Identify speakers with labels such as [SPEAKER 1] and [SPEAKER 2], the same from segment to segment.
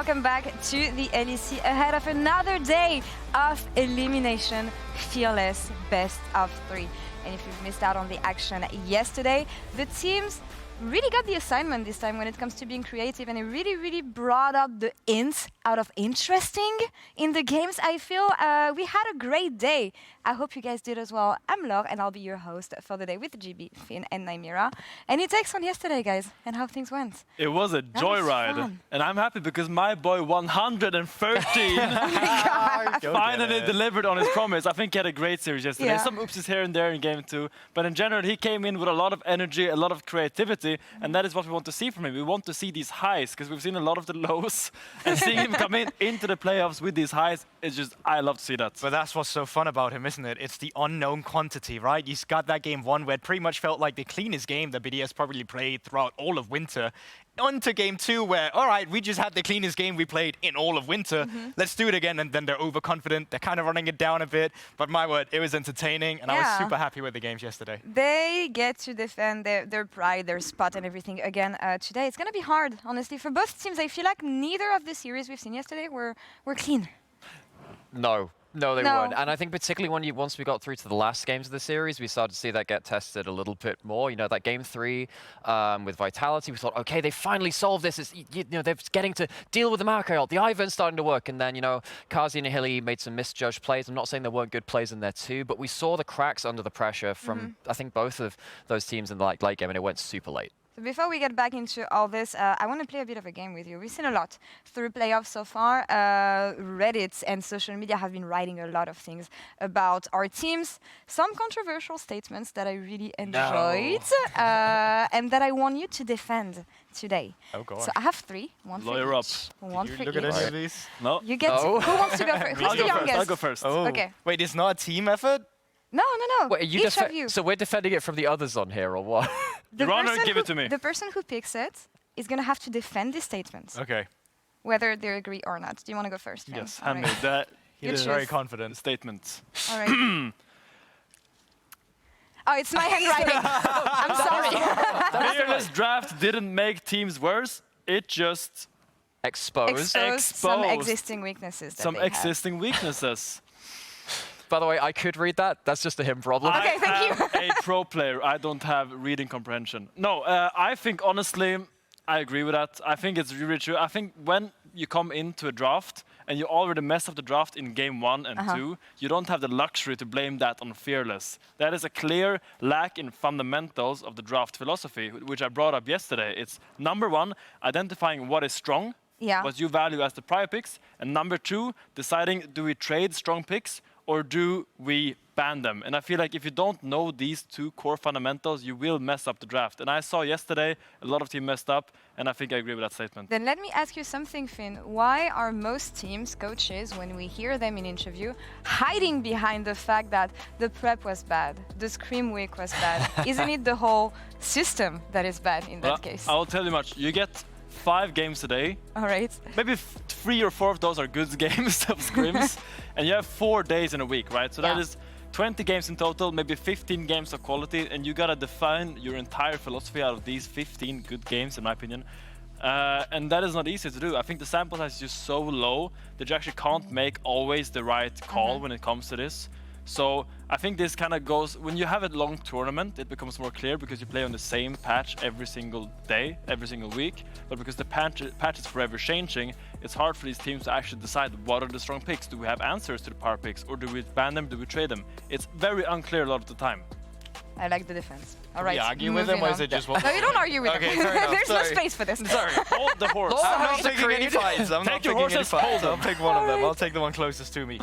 [SPEAKER 1] welcome back to the LEC ahead of another day of elimination, fearless best of 3. And if you've missed out on the action yesterday, the teams really got the assignment this time when it comes to being creative, and it really brought up the int out of interesting in the games. I feel we had a great day. I hope you guys did as well. I'm Laure, and I'll be your host for the day with GB, Finn, and Naimira. Any takes on yesterday, guys, and how things went?
[SPEAKER 2] It was a joyride, and I'm happy because my boy 113 finally delivered on his promise. I think he had a great series yesterday.
[SPEAKER 1] Yeah.
[SPEAKER 2] Some oopsies here and there in game 2, but in general he came in with a lot of energy, a lot of creativity, and that is what we want to see from him. We want to see these highs because we've seen a lot of the lows, and seeing him come into the playoffs with these highs, it's just, I love to see that.
[SPEAKER 3] But that's what's so fun about him, isn't it? It's the unknown quantity, right? He's got that game 1 where it pretty much felt like the cleanest game that BDS probably played throughout all of winter. Onto game 2 where, all right, we just had the cleanest game we played in all of winter. Let's do it again. And then they're overconfident. They're kind of running it down a bit. But my word, it was entertaining. And I was super happy with the games yesterday.
[SPEAKER 1] They get to defend their pride, their spot and everything again today. It's going to be hard, honestly, for both teams. I feel like neither of the series we've seen yesterday were clean.
[SPEAKER 4] No, they weren't. And I think particularly once we got through to the last games of the series, we started to see that get tested a little bit more. You know, that game 3 with Vitality, we thought, okay, they finally solved this. It's, you know, they're getting to deal with the Marco ult. The Ivan's starting to work. And then, you know, Kazi and Hilly made some misjudged plays. I'm not saying there weren't good plays in there too, but we saw the cracks under the pressure from, I think, both of those teams in the late game, and it went super late.
[SPEAKER 1] So before we get back into all this, I want to play a bit of a game with you. We've seen a lot through playoffs so far. Reddit and social media have been writing a lot of things about our teams. Some controversial statements that I really enjoyed and that I want you to defend today.
[SPEAKER 3] Oh, God.
[SPEAKER 1] So I have 3. One for
[SPEAKER 2] Lawyer up.
[SPEAKER 1] each. One for
[SPEAKER 3] Look
[SPEAKER 1] each.
[SPEAKER 3] at any of these.
[SPEAKER 2] No?
[SPEAKER 1] You get who wants to go first? Who's the youngest?
[SPEAKER 2] I'll go first.
[SPEAKER 3] Oh.
[SPEAKER 1] Okay.
[SPEAKER 3] Wait, it's not a team effort?
[SPEAKER 1] No.
[SPEAKER 4] Wait, are you
[SPEAKER 1] each of you.
[SPEAKER 4] So we're defending it from the others on here, or what?
[SPEAKER 2] Your Honor, give it to me.
[SPEAKER 1] The person who picks it is going to have to defend these statements,
[SPEAKER 3] Okay.
[SPEAKER 1] whether they agree or not. Do you want to go first, Finn?
[SPEAKER 2] Yes,
[SPEAKER 1] All
[SPEAKER 2] hand me
[SPEAKER 1] right.
[SPEAKER 2] that
[SPEAKER 3] He
[SPEAKER 1] You
[SPEAKER 3] is
[SPEAKER 1] choose.
[SPEAKER 3] very confident.
[SPEAKER 2] statement.
[SPEAKER 1] All right. Oh, it's my handwriting. I'm sorry.
[SPEAKER 2] Fearless draft didn't make teams worse. It just
[SPEAKER 4] Exposed.
[SPEAKER 1] Exposed some
[SPEAKER 2] Exposed
[SPEAKER 1] existing weaknesses. That
[SPEAKER 2] some
[SPEAKER 1] they have.
[SPEAKER 2] existing weaknesses.
[SPEAKER 4] By the way, I could read that. That's just a him problem.
[SPEAKER 1] Okay, thank you.
[SPEAKER 2] I'm a pro player. I don't have reading comprehension. No, I think honestly, I agree with that. I think it's really true. I think when you come into a draft and you already mess up the draft in game 1 and 2, you don't have the luxury to blame that on Fearless. That is a clear lack in fundamentals of the draft philosophy, which I brought up yesterday. It's number 1, identifying what is strong, what you value as the prior picks, and number 2, deciding, do we trade strong picks or do we ban them? And I feel like if you don't know these 2 core fundamentals, you will mess up the draft. And I saw yesterday a lot of teams messed up, and I think I agree with that statement.
[SPEAKER 1] Then let me ask you something, Finn. Why are most teams, coaches, when we hear them in interview, hiding behind the fact that the prep was bad, the scrim week was bad? Isn't it the whole system that is bad in that case?
[SPEAKER 2] I'll tell you much. You get 5 games a day.
[SPEAKER 1] All right.
[SPEAKER 2] Maybe 3 or 4 of those are good games of scrims, and you have 4 days in a week, right? So that is 20 games in total, maybe 15 games of quality, and you gotta define your entire philosophy out of these 15 good games, in my opinion. And that is not easy to do. I think the sample size is just so low that you actually can't make always the right call when it comes to this. So I think this kind of goes, when you have a long tournament, it becomes more clear because you play on the same patch every single day, every single week. But because the patch is forever changing, it's hard for these teams to actually decide what are the strong picks. Do we have answers to the power picks, or do we ban them, do we trade them? It's very unclear a lot of the time.
[SPEAKER 1] I like the defense. All right.
[SPEAKER 3] Do we argue with them, or is it just what?
[SPEAKER 1] No, you don't argue with
[SPEAKER 3] Okay,
[SPEAKER 1] them.
[SPEAKER 3] fair enough.
[SPEAKER 1] There's
[SPEAKER 3] Sorry.
[SPEAKER 1] no space for this.
[SPEAKER 3] Sorry.
[SPEAKER 2] Hold the horse.
[SPEAKER 3] I'm not picking any fights. I'm not
[SPEAKER 2] Take your
[SPEAKER 3] picking any
[SPEAKER 2] horses,
[SPEAKER 3] fights.
[SPEAKER 2] hold
[SPEAKER 3] I'll
[SPEAKER 2] them.
[SPEAKER 3] pick one of them. I'll take the one closest to me.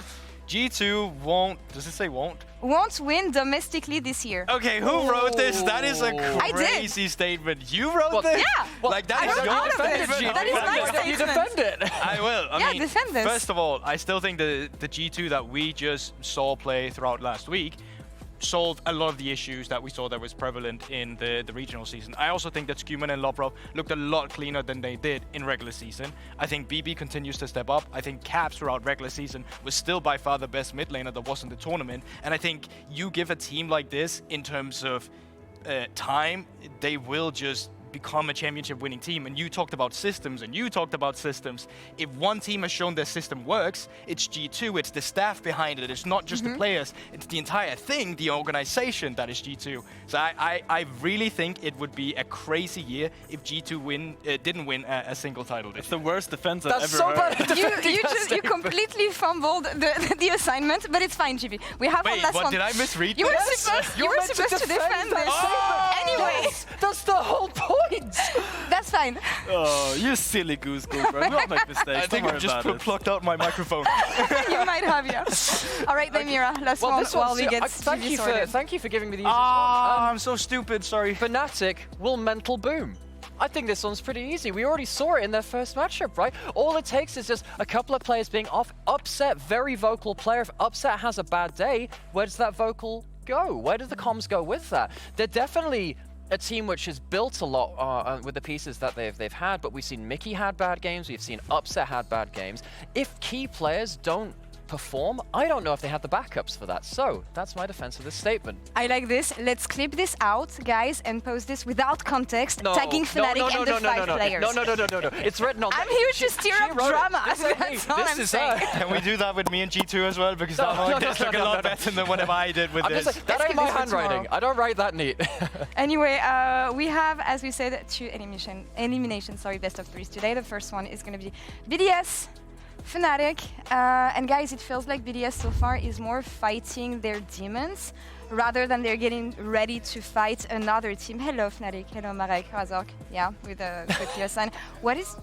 [SPEAKER 3] G2 won't. Does it say won't?
[SPEAKER 1] Won't win domestically this year.
[SPEAKER 3] Okay, who wrote this? That is a
[SPEAKER 1] I did.
[SPEAKER 3] crazy statement. You wrote this?
[SPEAKER 1] Yeah.
[SPEAKER 3] Like that
[SPEAKER 1] I
[SPEAKER 3] is
[SPEAKER 1] wrote
[SPEAKER 3] your
[SPEAKER 1] all of it.
[SPEAKER 3] statement?
[SPEAKER 1] That is my
[SPEAKER 4] Why don't you
[SPEAKER 1] statement.
[SPEAKER 4] defend it?
[SPEAKER 3] I will. I mean,
[SPEAKER 1] defend this.
[SPEAKER 3] First of all, I still think the G2 that we just saw play throughout last week solved a lot of the issues that we saw that was prevalent in the regional season. I also think that Scuman and Lobrov looked a lot cleaner than they did in regular season. I think BB continues to step up. I think Caps throughout regular season was still by far the best mid laner that was in the tournament. And I think you give a team like this in terms of time, they will just become a championship winning team. And you talked about systems, and you talked about systems. If one team has shown their system works, it's G2, it's the staff behind it, it's not just the players, it's the entire thing, the organization that is G2. So I really think it would be a crazy year if G2 didn't win a single title this
[SPEAKER 2] It's the worst defense I've
[SPEAKER 4] That's
[SPEAKER 2] ever
[SPEAKER 4] so
[SPEAKER 2] heard.
[SPEAKER 4] bad.
[SPEAKER 1] You completely fumbled the assignment, but it's fine, GB. We have one
[SPEAKER 3] Wait,
[SPEAKER 1] last
[SPEAKER 3] what,
[SPEAKER 1] one.
[SPEAKER 3] did I misread
[SPEAKER 1] You were
[SPEAKER 3] this?
[SPEAKER 1] supposed to defend this. Anyway,
[SPEAKER 4] That's the whole point.
[SPEAKER 1] that's fine.
[SPEAKER 2] Oh, you silly goose, Goldberg. We all make mistakes.
[SPEAKER 3] I think
[SPEAKER 2] Don't
[SPEAKER 3] I just
[SPEAKER 2] worry about it.
[SPEAKER 3] plucked out my microphone.
[SPEAKER 1] You might have, yeah. All right, then, Mira, last one while we get GB sorted.
[SPEAKER 4] thank you for giving me the easy
[SPEAKER 3] Ah, I'm so stupid, sorry.
[SPEAKER 4] Fnatic will mental boom. I think this one's pretty easy. We already saw it in their first matchup, right? All it takes is just a couple of players being upset, very vocal player. If upset has a bad day, where does that vocal go? Where do the comms go with that? They're definitely a team which has built a lot with the pieces that they've had, but we've seen Mickey had bad games, we've seen Upset had bad games. If key players don't perform, I don't know if they have the backups for that. So that's my defense of this statement.
[SPEAKER 1] I like this. Let's clip this out, guys, and post this without context, tagging Fnatic and the 5 players.
[SPEAKER 4] No. It's written on.
[SPEAKER 1] I'm here to stir up drama. That's all
[SPEAKER 4] This
[SPEAKER 1] I'm
[SPEAKER 4] is
[SPEAKER 1] saying.
[SPEAKER 3] Can we do that with me and G2 as well? Because this look a lot better than whatever I did with
[SPEAKER 4] I'm
[SPEAKER 3] this.
[SPEAKER 4] just like, that
[SPEAKER 1] Let's
[SPEAKER 4] ain't
[SPEAKER 1] keep
[SPEAKER 4] my
[SPEAKER 1] this for
[SPEAKER 4] handwriting.
[SPEAKER 1] tomorrow.
[SPEAKER 4] I don't write that neat.
[SPEAKER 1] Anyway, we have, as we said, 2 elimination best of 3s today. The first one is going to be BDS, Fnatic, and guys, it feels like BDS so far is more fighting their demons rather than they're getting ready to fight another team. Hello, Fnatic. Hello, Marek, Razork. Yeah, with a clear sign. What is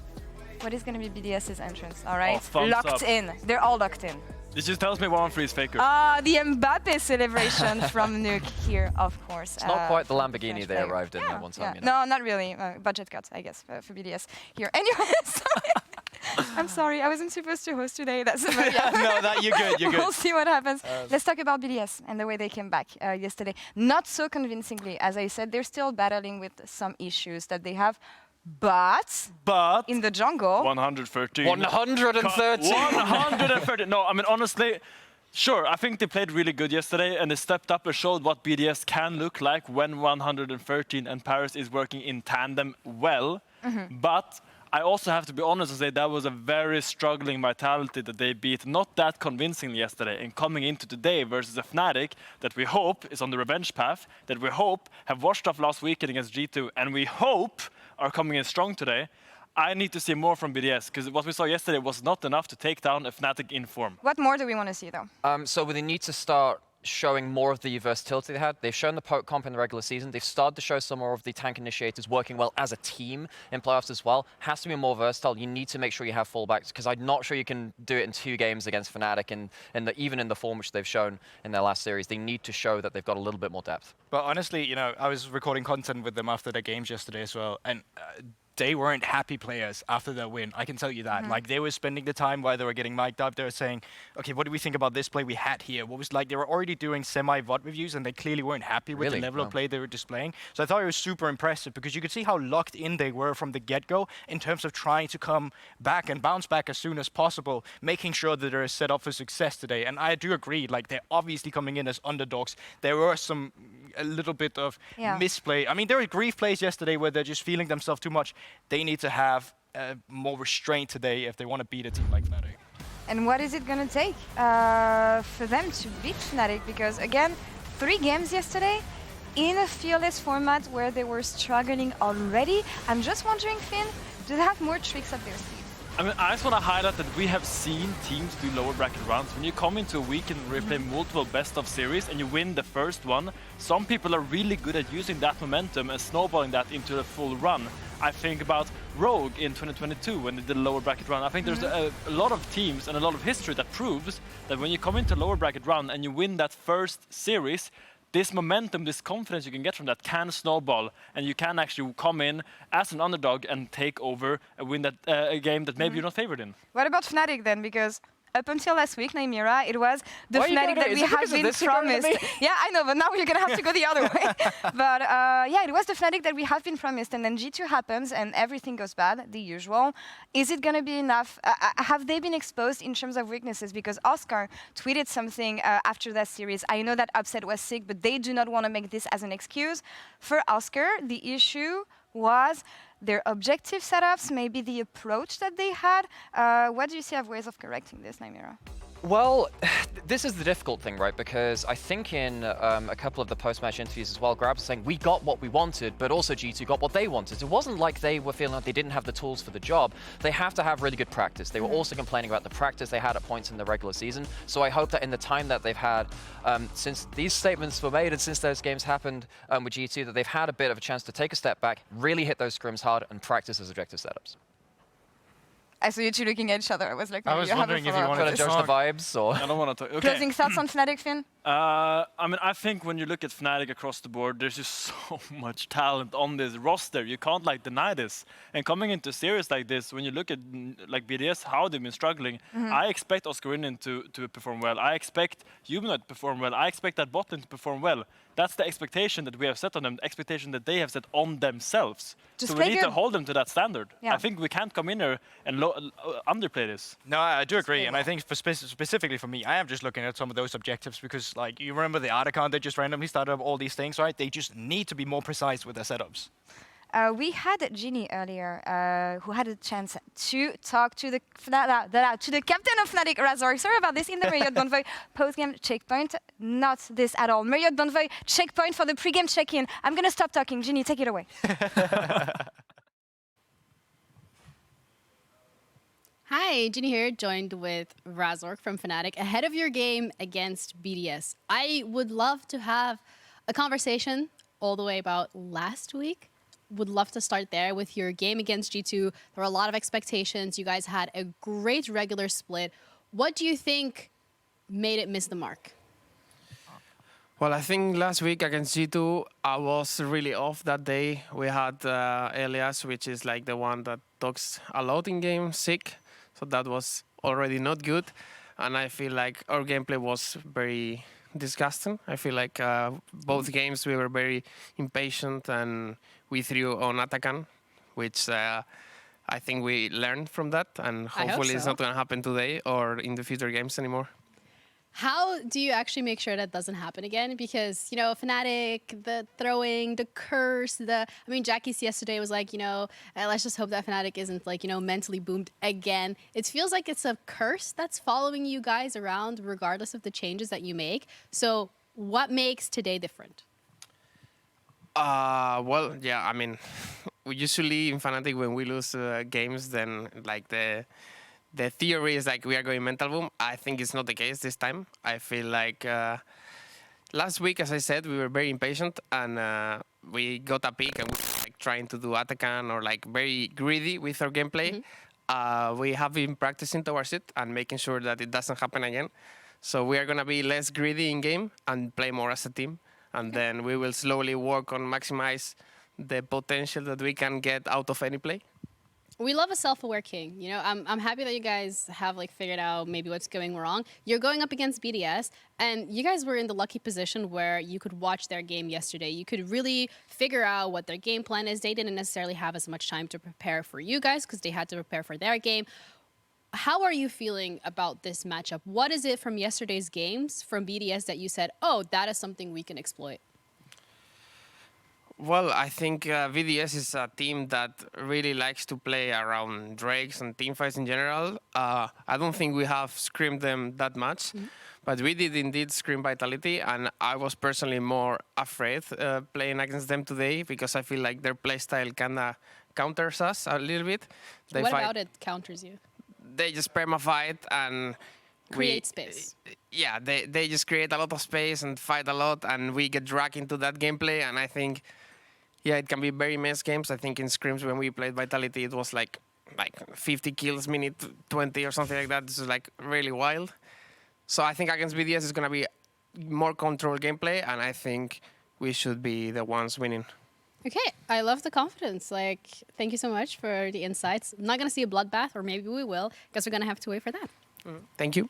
[SPEAKER 1] going to be BDS's entrance? All right,
[SPEAKER 2] thumbs
[SPEAKER 1] locked
[SPEAKER 2] up.
[SPEAKER 1] in. They're all locked in.
[SPEAKER 2] This just tells me 1-3 is FLICKR.
[SPEAKER 1] The Mbappe celebration from Nuke here, of course.
[SPEAKER 4] It's not quite the Lamborghini
[SPEAKER 1] French
[SPEAKER 4] they
[SPEAKER 1] player.
[SPEAKER 4] arrived in
[SPEAKER 1] Yeah,
[SPEAKER 4] at one time.
[SPEAKER 1] yeah.
[SPEAKER 4] You know?
[SPEAKER 1] No, not really. Budget cuts, I guess, for BDS here. Anyway, sorry. I'm sorry, I wasn't supposed to host today. That's yeah.
[SPEAKER 3] No, that you're good. You're
[SPEAKER 1] We'll
[SPEAKER 3] good.
[SPEAKER 1] see what happens. Let's talk about BDS and the way they came back yesterday. Not so convincingly, as I said. They're still battling with some issues that they have, but in the jungle,
[SPEAKER 2] 113.
[SPEAKER 4] 130.
[SPEAKER 2] 130. No, I mean, honestly, sure, I think they played really good yesterday and they stepped up and showed what BDS can look like when 113 and Paris is working in tandem well. But I also have to be honest and say that was a very struggling Vitality that they beat not that convincingly yesterday. And coming into today versus a Fnatic that we hope is on the revenge path, that we hope have washed off last weekend against G2, and we hope are coming in strong today. I need to see more from BDS, because what we saw yesterday was not enough to take down a Fnatic in form.
[SPEAKER 1] what more do we want to see, though?
[SPEAKER 4] So they need to start showing more of the versatility they had. They've shown the poke comp in the regular season. They've started to show some more of the tank initiators working well as a team in playoffs as well. Has to be more versatile. You need to make sure you have fullbacks, because I'm not sure you can do it in 2 games against Fnatic, and even in the form which they've shown in their last series. They need to show that they've got a little bit more depth.
[SPEAKER 3] But honestly, you know, I was recording content with them after their games yesterday as well, and they weren't happy players after their win. I can tell you that. Like, they were spending the time while they were getting mic'd up. They were saying, okay, what do we think about this play we had here? What was like, they were already doing semi-VOD reviews, and they clearly weren't happy with the level of play they were displaying. So I thought it was super impressive, because you could see how locked in they were from the get-go in terms of trying to come back and bounce back as soon as possible, making sure that they're set up for success today. And I do agree, like, they're obviously coming in as underdogs. There were a little bit of misplay. I mean, there were grief plays yesterday where they're just feeling themselves too much. They need to have more restraint today if they want to beat a team like Fnatic.
[SPEAKER 1] And what is it going to take for them to beat Fnatic? Because, again, 3 games yesterday in a fearless format where they were struggling already. I'm just wondering, Finn, do they have more tricks up their sleeve?
[SPEAKER 2] I mean, I just want to highlight that we have seen teams do lower bracket rounds. When you come into a weekend where you play multiple best of series and you win the first one, some people are really good at using that momentum and snowballing that into a full run. I think about Rogue in 2022 when they did a lower bracket run. I think there's a lot of teams and a lot of history that proves that when you come into a lower bracket run and you win that first series, this momentum, this confidence you can get from that can snowball, and you can actually come in as an underdog and take over and win that a game that maybe you're not favored in.
[SPEAKER 1] What about Fnatic then? Because up until last week, Naimira, it was the Fnatic that we have been promised. Yeah, I know, but now you're going to have to go the other way. But yeah, it was the Fnatic that we have been promised, and then G2 happens and everything goes bad, the usual. Is it going to be enough? Have they been exposed in terms of weaknesses? Because Oscar tweeted something after that series. I know that Upset was sick, but they do not want to make this as an excuse. For Oscar, the issue was their objective setups, maybe the approach that they had. What do you see of ways of correcting this, Naimira?
[SPEAKER 4] Well, this is the difficult thing, right? Because I think in a couple of the post-match interviews as well, Grabs was saying, we got what we wanted, but also G2 got what they wanted. It wasn't like they were feeling like they didn't have the tools for the job. They have to have really good practice. They were also complaining about the practice they had at points in the regular season. So I hope that in the time that they've had, since these statements were made and since those games happened with G2, that they've had a bit of a chance to take a step back, really hit those scrims hard, and practice those objective setups.
[SPEAKER 1] I saw you two looking at each other. I was like,
[SPEAKER 3] I was wondering if you wanted
[SPEAKER 4] Trying
[SPEAKER 3] to
[SPEAKER 4] to judge
[SPEAKER 3] talk.
[SPEAKER 4] the vibes, or?
[SPEAKER 2] I don't want to talk. Okay.
[SPEAKER 1] Closing thoughts on Fnatic, Finn?
[SPEAKER 2] I mean, I think when you look at Fnatic across the board, there's just so much talent on this roster. You can't like deny this. And coming into a series like this, when you look at like BDS, how they've been struggling, I expect Oscarinian to perform well. I expect Humanoid to perform well. I expect that bot lane to perform well. That's the expectation that we have set on them, the expectation that they have set on themselves.
[SPEAKER 1] Just
[SPEAKER 2] so we need
[SPEAKER 1] FLICKR.
[SPEAKER 2] to hold them to that standard.
[SPEAKER 1] Yeah.
[SPEAKER 2] I think we can't come in here and underplay this.
[SPEAKER 3] No, I do agree, and I think for specifically for me, I am just looking at some of those objectives because, like, you remember the Articon that just randomly started up all these things, right? They just need to be more precise with their setups.
[SPEAKER 1] We had Ginny earlier, who had a chance to talk to the captain of Fnatic, Razork. Sorry about this, in the Marriott Bonvoy post-game checkpoint. Not this at all. Marriott Bonvoy checkpoint for the pre-game check-in. I'm going to stop talking. Ginny, take it away.
[SPEAKER 5] Hi, Ginny here, joined with Razork from Fnatic. Ahead of your game against BDS, I would love to have a conversation all the way about last week. Would love to start there with your game against G2. There were a lot of expectations. You guys had a great regular split. What do you think made it miss the mark?
[SPEAKER 6] Well, I think last week against G2, I was really off that day. We had Elias, which is like the one that talks a lot in game, sick. So that was already not good. And I feel like our gameplay was very disgusting. I feel like both games we were very impatient and we threw on Atakan, which I think we learned from that. And hopefully it's not going to happen today or in the future games anymore.
[SPEAKER 5] How do you actually make sure that doesn't happen again? Because, you know, Fnatic, the throwing, the curse, I mean, Jackie's yesterday was like, you know, let's just hope that Fnatic isn't like, you know, mentally boomed again. It feels like it's a curse that's following you guys around regardless of the changes that you make. So what makes today different?
[SPEAKER 6] Well, yeah, I mean, we usually in Fnatic, when we lose games, then like the theory is like we are going mental boom. I think it's not the case this time. I feel like last week, as I said, we were very impatient and we got a pick and we were like trying to do Atakan or like very greedy with our gameplay. We have been practicing towards it and making sure that it doesn't happen again. So we are going to be less greedy in game and play more as a team. And then we will slowly work on maximize the potential that we can get out of any play.
[SPEAKER 5] We love a self-aware king. You know, I'm happy that you guys have like figured out maybe what's going wrong. You're going up against BDS, and you guys were in the lucky position where you could watch their game yesterday. You could really figure out what their game plan is. They didn't necessarily have as much time to prepare for you guys because they had to prepare for their game. How are you feeling about this matchup? What is it from yesterday's games from BDS that you said, oh, that is something we can exploit?
[SPEAKER 6] Well, I think VDS is a team that really likes to play around Drakes and teamfights in general. I don't think we have scrimmed them that much, but we did indeed scrim Vitality, and I was personally more afraid playing against them today because I feel like their playstyle kind of counters us a little bit.
[SPEAKER 5] What about it counters you?
[SPEAKER 6] They just perma-fight and
[SPEAKER 5] create space.
[SPEAKER 6] Yeah, they just create a lot of space and fight a lot, and we get dragged into that gameplay, and I think yeah, it can be very mess games. I think in scrims when we played Vitality, it was like 50 kills minute 20 or something like that. This is like really wild. So I think against BDS is going to be more controlled gameplay, and I think we should be the ones winning.
[SPEAKER 5] Okay, I love the confidence. Like, thank you so much for the insights. I'm not going to see a bloodbath, or maybe we will. Guess we're going to have to wait for that.
[SPEAKER 6] Thank you.